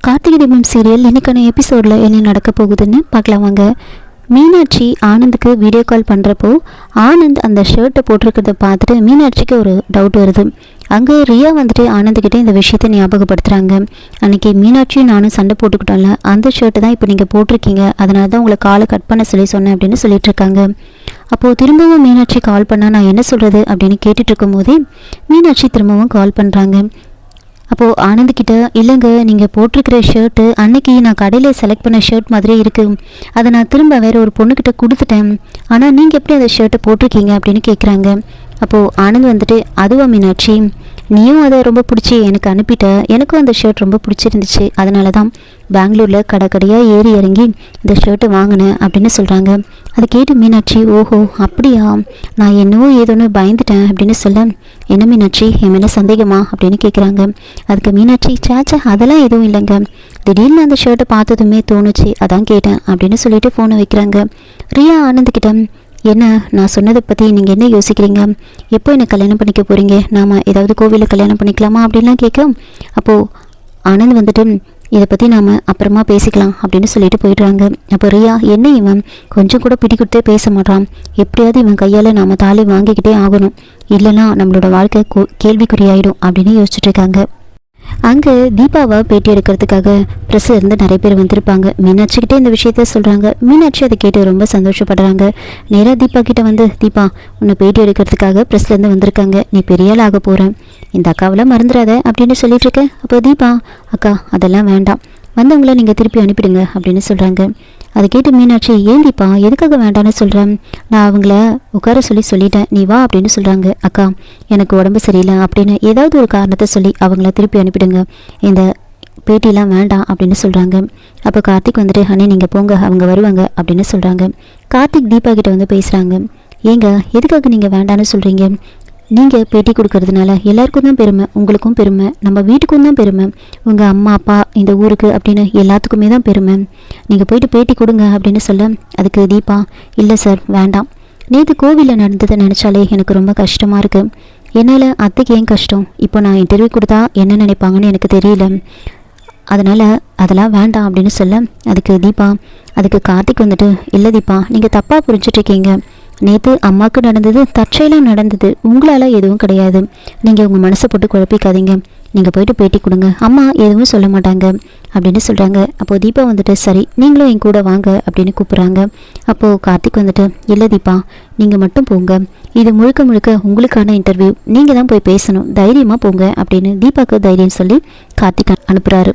Karthigai Deepam serial இன்னைக்கான எபிசோடில் என்ன நடக்க போகுதுன்னு பார்க்கலாம் வாங்க. மீனாட்சி ஆனந்துக்கு வீடியோ கால் பண்ணுறப்போ ஆனந்த் அந்த ஷர்ட்டை போட்டிருக்கிறத பார்த்துட்டு மீனாட்சிக்கு ஒரு டவுட் வருது. அங்கே ரியா வந்துட்டு ஆனந்துக்கிட்டே இந்த விஷயத்தை ஞாபகப்படுத்துகிறாங்க. அன்றைக்கி மீனாட்சியும் நானும் சண்டை போட்டுக்கிட்டோம்ல, அந்த ஷர்ட்டு தான் இப்போ நீங்கள் போட்டிருக்கீங்க, அதனால தான் உங்களை காலை கட் பண்ண சொன்னேன் அப்படின்னு சொல்லிட்டு இருக்காங்க. அப்போது திரும்பவும் மீனாட்சி கால் பண்ணால் நான் என்ன சொல்கிறது அப்படின்னு கேட்டுட்டு இருக்கும் போதே மீனாட்சி திரும்பவும் கால் பண்ணுறாங்க. அப்போது ஆனந்த்கிட்ட, இல்லைங்க நீங்கள் போட்டிருக்கிற ஷர்ட்டு அன்னைக்கு நான் கடையில் செலக்ட் பண்ண ஷர்ட் மாதிரி இருக்குது, அதை நான் திரும்ப வேறு ஒரு பொண்ணுக்கிட்ட கொடுத்துட்டேன், ஆனால் நீங்கள் எப்படி அந்த ஷர்ட்டை போட்டிருக்கீங்க அப்படின்னு கேட்குறாங்க. அப்போது ஆனந்த் வந்துட்டு, அதுவா மீனாட்சி, நீயும் அதை ரொம்ப பிடிச்சி எனக்கு அனுப்பிட்ட, எனக்கும் அந்த ஷர்ட் ரொம்ப பிடிச்சிருந்துச்சு, அதனால தான் பெங்களூரில் கடையாக ஏறி இறங்கி இந்த ஷர்ட்டை வாங்கினேன் அப்படின்னு சொல்கிறாங்க. அதை கேட்டு மீனாட்சி, ஓஹோ அப்படியா, நான் என்னவோ ஏதோன்னு பயந்துட்டேன் அப்படின்னு சொல்ல, என்ன மீனாட்சி என் மேலே சந்தேகமா அப்படின்னு கேட்குறாங்க. அதுக்கு மீனாட்சி, சாச்சா அதெல்லாம் எதுவும் இல்லைங்க, திடீர்னு அந்த ஷர்ட்டை பார்த்ததுமே தோணுச்சு, அதான் கேட்டேன் அப்படின்னு சொல்லிட்டு ஃபோனை வைக்கிறாங்க. ரியா ஆனந்த்கிட்ட, என்ன நான் சொன்னதை பற்றி நீங்கள் என்ன யோசிக்கிறீங்க, எப்போ என்னை கல்யாணம் பண்ணிக்க போகிறீங்க, நாம் ஏதாவது கோவிலில் கல்யாணம் பண்ணிக்கலாமா அப்படின்லாம் கேட்க, அப்போது ஆனந்த் வந்துட்டு, இதை பற்றி நாம் அப்புறமா பேசிக்கலாம் அப்படின்னு சொல்லிட்டு போயிடுறாங்க. அப்போ ரியா, என்ன இவன் கொஞ்சம் கூட பிடி கொடுத்தே பேச மாட்டான், எப்படியாவது இவன் கையால் நாம் தாலி வாங்கிக்கிட்டே ஆகணும், இல்லைன்னா நம்மளோட வாழ்க்கை கேள்விக்குறியாயிடும் அப்படின்னு யோசிச்சுட்டு இருக்காங்க. அங்கே தீபாவை பேட்டி எடுக்கிறதுக்காக ப்ரெஸ்ஸில் இருந்து நிறைய பேர் வந்திருப்பாங்க. மீனாட்சிக்கிட்டே இந்த விஷயத்த சொல்கிறாங்க. மீனாட்சி அதை கேட்டு ரொம்ப சந்தோஷப்படுறாங்க. நேராக தீபா கிட்டே வந்து, தீபா உன்னை பேட்டி எடுக்கிறதுக்காக ப்ரெஸ்லேருந்து வந்திருக்காங்க, நீ பெரிய ஆள் ஆக போகிறேன், இந்த அக்காவெல்லாம் மறந்துடாத அப்படின்னு சொல்லிட்டு இருக்கேன். அப்போ தீபா, அக்கா அதெல்லாம் வேண்டாம், வந்தவங்கள நீங்கள் திருப்பி அனுப்பிடுங்க அப்படின்னு சொல்கிறாங்க. அதை கேட்டு மீனாட்சி, ஏன் தீபா எதுக்காக வேண்டான்னு சொல்கிறேன், நான் அவங்கள உட்கார சொல்லிட்டேன், நீ வா அப்படின்னு சொல்கிறாங்க. அக்கா எனக்கு உடம்பு சரியில்லை அப்படின்னு ஏதாவது ஒரு காரணத்தை சொல்லி அவங்கள திருப்பி அனுப்பிடுங்க, இந்த பேட்டிலாம் வேண்டாம் அப்படின்னு சொல்கிறாங்க. அப்போ கார்த்திக் வந்துட்டு, அண்ணே நீங்கள் போங்க, அவங்க வருவாங்க அப்படின்னு சொல்கிறாங்க. கார்த்திக் தீபா கிட்ட வந்து பேசுகிறாங்க. ஏங்க எதுக்காக நீங்கள் வேண்டான்னு சொல்கிறீங்க, நீங்கள் பேட்டி கொடுக்கறதுனால எல்லாருக்கும் தான் பெருமை, உங்களுக்கும் பெருமை, நம்ம வீட்டுக்கும் தான் பெருமை, உங்கள் அம்மா அப்பா இந்த ஊருக்கு அப்படின்னு எல்லாத்துக்குமே தான் பெருமை, நீங்கள் போயிட்டு பேட்டி கொடுங்க அப்படின்னு சொல்ல, அதுக்கு தீபா, இல்லை சார் வேண்டாம், நேற்று கோவிலில் நடந்ததை நினச்சாலே எனக்கு ரொம்ப கஷ்டமாக இருக்குது, என்னால் அத்தைக்கு ஏன் கஷ்டம், இப்போ நான் இன்டர்வியூ கொடுத்தா என்ன நினைப்பாங்கன்னு எனக்கு தெரியல, அதனால் அதெல்லாம் வேண்டாம் அப்படின்னு சொல்ல, அதுக்கு தீபா, அதுக்கு கார்த்திக் வந்துட்டு, இல்லை தீபா நீங்கள் தப்பாக புரிஞ்சிட்ருக்கீங்க, நேற்று அம்மாவுக்கு நடந்தது தற்செயலாக நடந்தது, உங்களால் எதுவும் கிடையாது, நீங்கள் உங்கள் மனசை போட்டு குழப்பிக்காதீங்க, நீங்கள் போயிட்டு பேட்டி கொடுங்க, அம்மா எதுவும் சொல்ல மாட்டாங்க அப்படின்னு சொல்கிறாங்க. அப்போது தீபா வந்துட்டு, சரி நீங்களும் என் கூட வாங்க அப்படின்னு கூப்பிட்றாங்க. அப்போது கார்த்திக் வந்துட்டு, இல்லை தீபா நீங்கள் மட்டும் போங்க, இது முழுக்க முழுக்க உங்களுக்கான இன்டர்வியூ, நீங்கள் தான் போய் பேசணும், தைரியமாக போங்க அப்படின்னு தீபாவுக்கு தைரியம் சொல்லி கார்த்திக் அனுப்புகிறாரு.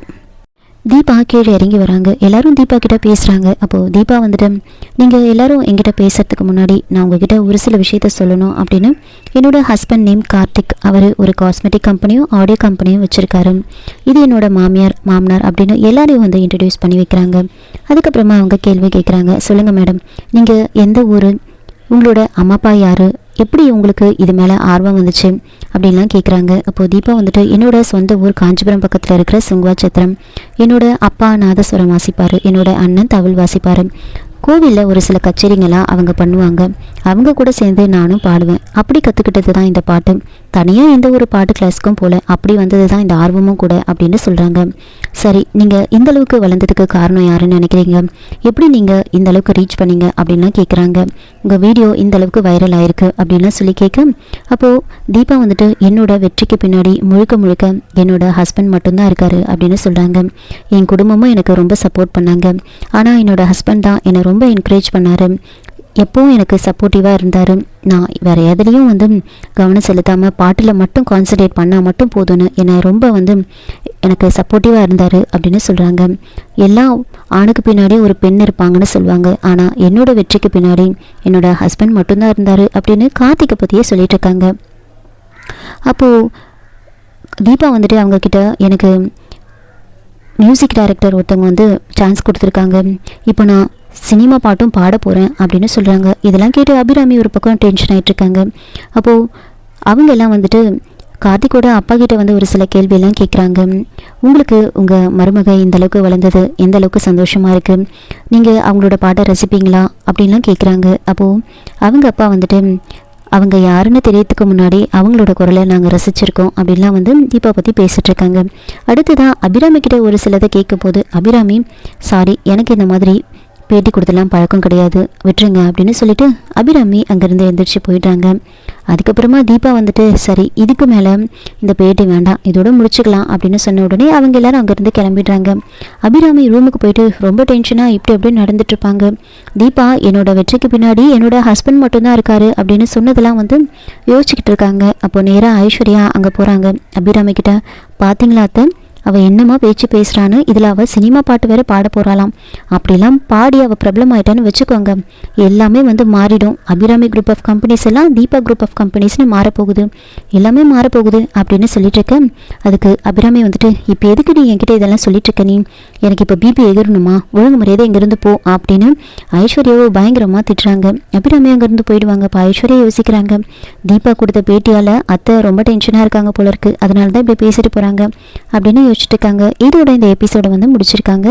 தீபா கீழே இறங்கி வராங்க. எல்லாரும் தீபா கிட்ட பேசுகிறாங்க. அப்போது தீபா வந்துட்டு, நீங்கள் எல்லாரும் என்கிட்ட பேசுறதுக்கு முன்னாடி நான் உங்ககிட்ட ஒரு சில விஷயத்த சொல்லணும் அப்படின்னு, என்னோட ஹஸ்பண்ட் நேம் கார்த்திக், அவர் ஒரு காஸ்மெட்டிக் கம்பெனியும் ஆடியோ கம்பெனியும் வச்சுருக்காரு, இது என்னோட மாமனார் அப்படின்னு எல்லாரையும் வந்து இன்ட்ரடியூஸ் பண்ணி வைக்கிறாங்க. அதுக்கப்புறமா அவங்க கேள்வி கேட்குறாங்க. சொல்லுங்கள் மேடம், நீங்கள் எந்த ஊர், உங்களோட அம்மா அப்பா யார், எப்படி உங்களுக்கு இது மேலே ஆர்வம் வந்துச்சு அப்படின்லாம் கேட்குறாங்க. அப்போது தீபா வந்துட்டு, என்னோட சொந்த ஊர் காஞ்சிபுரம் பக்கத்தில் இருக்கிற சுங்குவாச்சத்திரம், என்னோட அப்பா நாதஸ்வரம் வாசிப்பார், என்னோட அண்ணன் தவில் வாசிப்பார், கோவிலில் ஒரு சில கச்சேரிங்கெல்லாம் அவங்க பண்ணுவாங்க, அவங்க கூட சேர்ந்து நானும் பாடுவேன், அப்படி கற்றுக்கிட்டது தான் இந்த பாட்டு, தனியாக எந்த ஒரு பாட்டு கிளாஸுக்கும் போல, அப்படி வந்தது தான் இந்த ஆர்வமும் கூட அப்படின்னு சொல்கிறாங்க. சரி நீங்கள் இந்தளவுக்கு வளர்ந்ததுக்கு காரணம் யாருன்னு நினைக்கிறீங்க, எப்படி நீங்கள் இந்த அளவுக்கு ரீச் பண்ணீங்க அப்படின்லாம் கேட்குறாங்க. உங்கள் வீடியோ இந்த அளவுக்கு வைரல் ஆயிருக்கு அப்படின்லாம் சொல்லி கேட்க, அப்போது தீபா வந்துட்டு, என்னோட வெற்றிக்கு பின்னாடி முழுக்க முழுக்க என்னோட ஹஸ்பண்ட் மட்டும்தான் இருக்கார் அப்படின்னு சொல்கிறாங்க. என் குடும்பமும் எனக்கு ரொம்ப சப்போர்ட் பண்ணாங்க, ஆனால் என்னோட ஹஸ்பண்ட் தான் என்னை ரொம்ப என்கரேஜ் பண்ணார், எப்போவும் எனக்கு சப்போர்ட்டிவாக இருந்தார், நான் வேறு எதுலேயும் வந்து கவனம் செலுத்தாமல் பாட்டில் மட்டும் கான்சன்ட்ரேட் பண்ணால் மட்டும் போதும்னு என்னை ரொம்ப வந்து எனக்கு சப்போர்ட்டிவாக இருந்தார் அப்படின்னு சொல்கிறாங்க. எல்லா ஆணுக்கு பின்னாடி ஒரு பெண் இருப்பாங்கன்னு சொல்லுவாங்க, ஆனால் என்னோட வெற்றிக்கு பின்னாடி என்னோட ஹஸ்பண்ட் மட்டும்தான் இருந்தார் அப்படின்னு கார்த்திகை பற்றியே சொல்லிட்டு இருக்காங்க. அப்போது தீபா வந்துட்டு அவங்கக்கிட்ட, எனக்கு மியூசிக் டைரக்டர் ஒருத்தவங்க வந்து சான்ஸ் கொடுத்துருக்காங்க, இப்போ நான் சினிமா பாட்டும் பாட போகிறேன் அப்படின்னு சொல்கிறாங்க. இதெல்லாம் கேட்டு அபிராமி ஒரு பக்கம் டென்ஷன் ஆகிட்டுருக்காங்க. அப்போது அவங்க எல்லாம் வந்துட்டு கார்த்திகோட அப்பா கிட்ட வந்து ஒரு சில கேள்வியெல்லாம் கேட்குறாங்க. உங்களுக்கு உங்கள் மருமக இந்த அளவுக்கு வளர்ந்தது எந்த அளவுக்கு சந்தோஷமாக இருக்குது, நீங்கள் அவங்களோட பாட்டை ரசிப்பீங்களா அப்படின்லாம் கேட்குறாங்க. அப்போது அவங்க அப்பா வந்துட்டு, அவங்க யாருன்னு தெரியறதுக்கு முன்னாடி அவங்களோட குரலை நாங்கள் ரசிச்சிருக்கோம் அப்படின்லாம் வந்து தீபா பற்றி பேசிகிட்டு இருக்காங்க. அடுத்ததான் அபிராமி கிட்ட ஒரு சிலதை கேட்கும் போது அபிராமி சாரி எனக்கு இந்த மாதிரி பேட்டி கொடுத்துலாம் பழக்கம் கிடையாது விட்டுருங்க அப்படின்னு சொல்லிட்டு அபிராமி அங்கேருந்து எழுந்திரிச்சு போயிட்டாங்க. அதுக்கப்புறமா தீபா வந்துட்டு சரி இதுக்கு மேலே இந்த பேட்டி வேண்டாம் இதோட முடிச்சுக்கலாம் அப்படின்னு சொன்ன உடனே அவங்க எல்லாரும் அங்கேருந்து கிளம்பிடுறாங்க. அபிராமி ரூமுக்கு போயிட்டு ரொம்ப டென்ஷனாக இப்படி அப்படியே நடந்துட்டுருப்பாங்க. தீபா என்னோட வெற்றிக்கு பின்னாடி என்னோட ஹஸ்பண்ட் மட்டும்தான் இருக்காரு அப்படின்னு சொன்னதெல்லாம் வந்து யோசிச்சுக்கிட்டு இருக்காங்க. அப்போ நேராக ஐஸ்வர்யா அங்கே போகிறாங்க. அபிராமி கிட்ட பார்த்தீங்களா அத்தை அவள் என்னமா பேச்சு பேசுகிறான்னு, இதில் அவள் சினிமா பாட்டு வேறு பாட போகிறாளாம். அப்படிலாம் பாடி அவள் பிரபலம் ஆகிட்டான்னு வச்சுக்கோங்க எல்லாமே வந்து மாறிடும். அபிராமி குரூப் ஆஃப் கம்பெனிஸ் எல்லாம் தீபா குரூப் ஆஃப் கம்பெனிஸ்னு மாறப்போகுது, எல்லாமே மாறப்போகுது அப்படின்னு சொல்லிட்டு இருக்க. அதுக்கு அபிராமி வந்துட்டு இப்போ எதுக்கு நீ என்கிட்ட இதெல்லாம் சொல்லிட்டு இருக்க, நீ எனக்கு இப்போ பிபி எகிரணுமா, ஒழுங்கு மரியாதை இங்கேருந்து போ அப்படின்னு ஐஸ்வர்யாவை பயங்கரமாக திட்டுறாங்க. அபிராமி அங்கேருந்து போயிடுவாங்க. இப்போ ஐஸ்வர்யா யோசிக்கிறாங்க தீபா கொடுத்த பேட்டியால் அத்தை ரொம்ப டென்ஷனாக இருக்காங்க போல இருக்கு, அதனால தான் இப்படி பேசிட்டு போகிறாங்க அப்படின்னு யோசிச்சுட்டு இருக்காங்க. இதோட இந்த எபிசோடை வந்து முடிச்சிருக்காங்க.